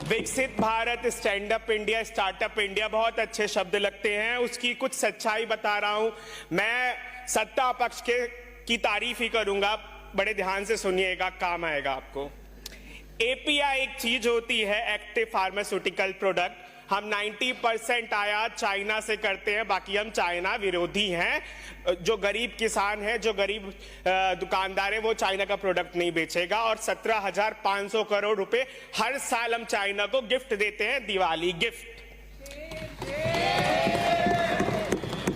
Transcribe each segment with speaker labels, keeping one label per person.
Speaker 1: विकसित Bharat, stand up India, startup India बहुत अच्छे शब्द लगते हैं। उसकी कुछ सच्चाई बता रहा हूं। मैं सत्ता पक्ष की तारीफ ही करूंगा, बड़े ध्यान से सुनिएगा, काम आएगा आपको। एपीआई एक चीज होती है, एक्टिव फार्मास्यूटिकल प्रोडक्ट। हम 90% आयात चाइना से करते हैं, बाकी हम चाइना विरोधी हैं। जो गरीब किसान है, जो गरीब दुकानदार है, वो चाइना का प्रोडक्ट नहीं बेचेगा। और 17,500 करोड़ रुपए हर साल हम चाइना को गिफ्ट देते हैं, दिवाली गिफ्ट।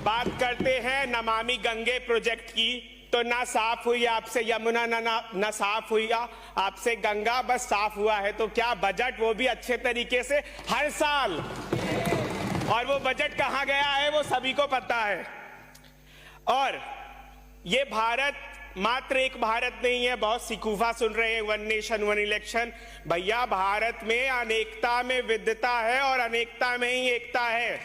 Speaker 1: बात करते हैं नमामि गंगे प्रोजेक्ट की, तो ना साफ हुई आपसे यमुना, ना साफ हुई आपसे गंगा, बस साफ हुआ है तो क्या बजट, वो भी अच्छे तरीके से हर साल। और वो बजट कहां गया है वो सभी को पता है। और ये भारत मात्र एक भारत नहीं है। बहुत सिकूफा सुन रहे हैं, वन नेशन वन इलेक्शन। भैया, भारत में अनेकता में विविधता है और अनेकता में ही एकता है।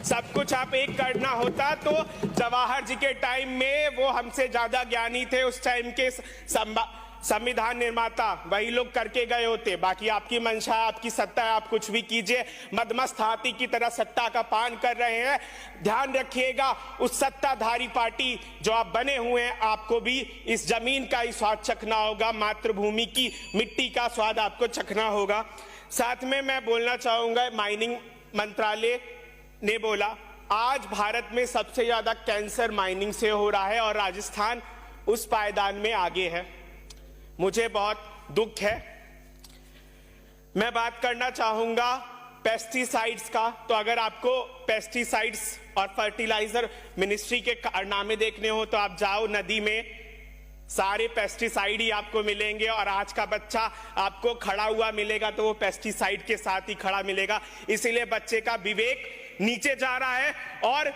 Speaker 1: सब कुछ आप एक करना होता तो जवाहर जी के टाइम में वो हमसे ज्यादा ज्ञानी थे, उस टाइम के संविधान निर्माता, वही लोग करके गए होते। बाकी आपकी मंशा, आपकी सत्ता है, आप कुछ भी कीजिए। मदमस्त हाथी की तरह सत्ता का पान कर रहे हैं। ध्यान रखिएगा, उस सत्ताधारी पार्टी जो आप बने हुए हैं, आपको भी इस जमीन का ही स्वाद चखना होगा, मातृभूमि की मिट्टी का स्वाद आपको चखना होगा। साथ में मैं बोलना चाहूंगा, माइनिंग मंत्रालय ने बोला आज भारत में सबसे ज्यादा कैंसर माइनिंग से हो रहा है और राजस्थान उस पायदान में आगे है। मुझे बहुत दुख है। मैं बात करना चाहूंगा पेस्टिसाइड्स का। तो अगर आपको पेस्टिसाइड्स और फर्टिलाइजर मिनिस्ट्री के कारनामे देखने हो तो आप जाओ नदी में, सारे पेस्टिसाइड ही आपको मिलेंगे। और आज का बच्चा आपको खड़ा हुआ मिलेगा तो वो पेस्टिसाइड के साथ ही खड़ा मिलेगा। इसीलिए बच्चे का विवेक नीचे जा रहा है और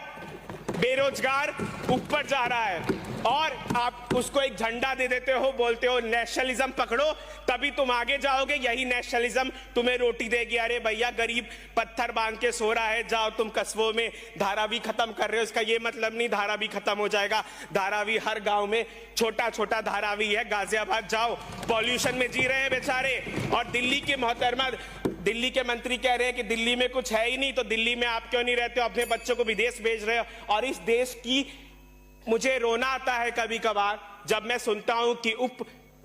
Speaker 1: बेरोजगार ऊपर जा रहा है। और आप उसको एक झंडा दे देते हो, बोलते हो नेशनलिज्म पकड़ो, तभी तुम आगे जाओगे। यही नेशनलिज्म तुम्हें रोटी देगी। अरे भैया, गरीब पत्थर बांध के सो रहा है, जाओ तुम कस्बों में धारावी खत्म कर रहे हो। इसका ये मतलब नहीं धारावी खत्म हो जाएगा। धारावी हर गांव में छोटा छोटा धारावी है। गाजियाबाद जाओ, पॉल्यूशन में जी रहे हैं बेचारे। और दिल्ली के मोहतरमा, दिल्ली के मंत्री कह रहे हैं कि दिल्ली में कुछ है ही नहीं, तो दिल्ली में आप क्यों नहीं रहते हो? अपने बच्चों को विदेश भेज रहे हो। और इस देश की मुझे रोना आता है कभी कभार जब मैं सुनता हूं कि उप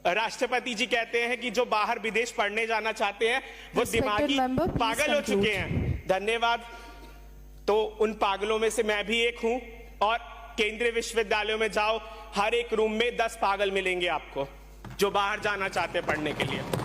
Speaker 1: राष्ट्रपति जी कहते हैं कि जो बाहर विदेश पढ़ने जाना चाहते हैं वो दिमागी पागल हो चुके हैं। धन्यवाद। तो उन पागलों में से मैं भी एक हूं। और केंद्रीय विश्वविद्यालयों में जाओ, हर एक रूम में 10 पागल मिलेंगे आपको जो बाहर जाना चाहते हैं पढ़ने के लिए।